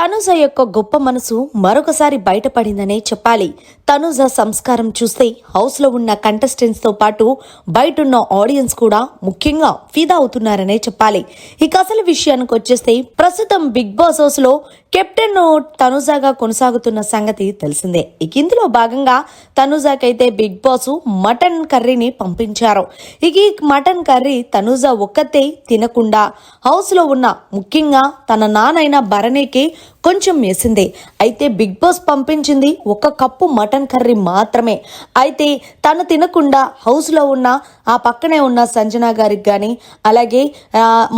తనుజ యొక్క గొప్ప మనసు మరొకసారి బయటపడిందనే చెప్పాలి. తనుజ సంస్కారం చూస్తే హౌస్ లో ఉన్న కంటెస్టెంట్స్ తో పాటు బయటున్న ఆడియన్స్ కూడా ముఖ్యంగా ఫిదా అవుతున్నారనే చెప్పాలి. ఇక అసలు విషయానికి వచ్చేస్తే ప్రస్తుతం బిగ్ బాస్ హౌస్ లో కెప్టెన్ తనుజాగా కొనసాగుతున్న సంగతి తెలిసిందే. ఇక ఇందులో భాగంగా తనుజాకైతే బిగ్ బాస్ మటన్ కర్రీని పంపించారు. ఇక ఈ మటన్ కర్రీ తనుజ ఒక్కతే తినకుండా హౌస్ లో ఉన్న ముఖ్యంగా తన నానైన భరణికి కొంచెం వేసింది. అయితే బిగ్ బాస్ పంపించింది ఒక కప్పు మటన్ కర్రీ మాత్రమే. అయితే తను తినకుండా హౌస్ లో ఉన్న ఆ పక్కనే ఉన్న సంజన గారికి గాని, అలాగే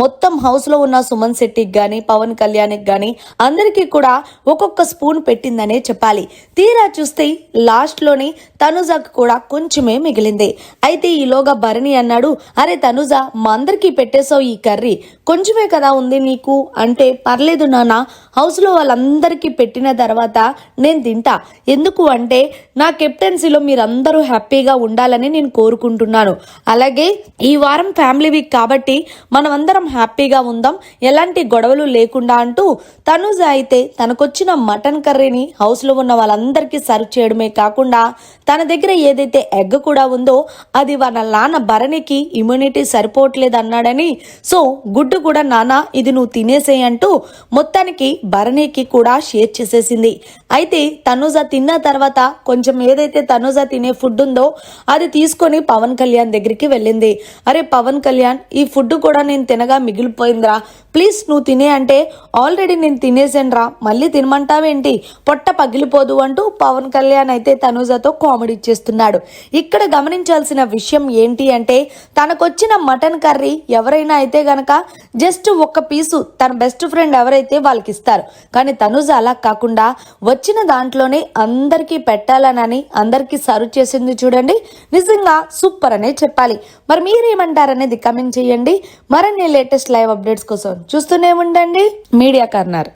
మొత్తం హౌస్ లో ఉన్న సుమన్ శెట్టికి గాని, పవన్ కళ్యాణ్కి గాని అందరికీ కూడా ఒక్కొక్క స్పూన్ పెట్టిందనే చెప్పాలి. తీరా చూస్తే లాస్ట్ లోని తనుజకు కూడా కొంచెమే మిగిలింది. అయితే ఈలోగా భరణి అన్నాడు, అరే తనుజ, మా అందరికీ పెట్టేసావు ఈ కర్రీ, కొంచెమే కదా ఉంది నీకు అంటే, పర్లేదు నాన్న, హౌస్ లో వాళ్ళందరికీ పెట్టిన తర్వాత నేను తింటా, ఎందుకు అంటే నా కెప్టెన్సీలో మీరందరూ హ్యాపీగా ఉండాలని నేను కోరుకుంటున్నాను. అలాగే ఈ వారం ఫ్యామిలీ వీక్ కాబట్టి మనం అందరం హ్యాపీగా ఉందాం, ఎలాంటి గొడవలు లేకుండా అంటూ తనుజ అయితే తనకొచ్చిన మటన్ కర్రీని హౌస్ లో ఉన్న వాళ్ళందరికీ సర్వ్ చేయడమే కాకుండా తన దగ్గర ఏదైతే ఎగ్ కూడా ఉందో అది వాళ్ళ నాన్న భరణికి ఇమ్యూనిటీ సరిపోవట్లేదు అన్నాడని, సో గుడ్డు కూడా నాన్న ఇది నువ్వు తినేసేయి అంటూ మొత్తానికి భరణికి కూడా షేర్ చేసేసింది. అయితే తనుజ తిన్న తర్వాత కొంచెం ఏదైతే తనుజ తినే ఫుడ్ ఉందో అది తీసుకొని పవన్ కళ్యాణ్ దగ్గరికి వెళ్ళింది. అరే పవన్ కళ్యాణ్, ఈ ఫుడ్ కూడా నేను తినగా మిగిలిపోయిందిరా, ప్లీజ్ నువ్వు తినే అంటే, ఆల్రెడీ నేను తినేసానురా, మళ్ళీ తినమంటావేంటి, పొట్ట పగిలిపోదు అంటూ పవన్ కళ్యాణ్ అయితే తనుజతో కామెడీ చేస్తున్నాడు. ఇక్కడ గమనించాల్సిన విషయం ఏంటి అంటే, తనకొచ్చిన మటన్ కర్రీ ఎవరైనా అయితే గనక జస్ట్ ఒక్క పీసు తన బెస్ట్ ఫ్రెండ్ ఎవరైతే వాళ్ళకి ఇస్తారు. కానీ తనుజ అలా కాకుండా వచ్చిన దాంట్లోనే అందరికీ పెట్టాలనని అందరికీ సర్వ్ చేసింది చూడండి, నిజంగా సూపర్ అనే చెప్పాలి. మరి మీరేమంటారనేది కమెంట్ చేయండి. మరిన్ని లేటెస్ట్ లైవ్ అప్డేట్స్ కోసం చూస్తూనే ఉండండి మీడియా కార్నర్.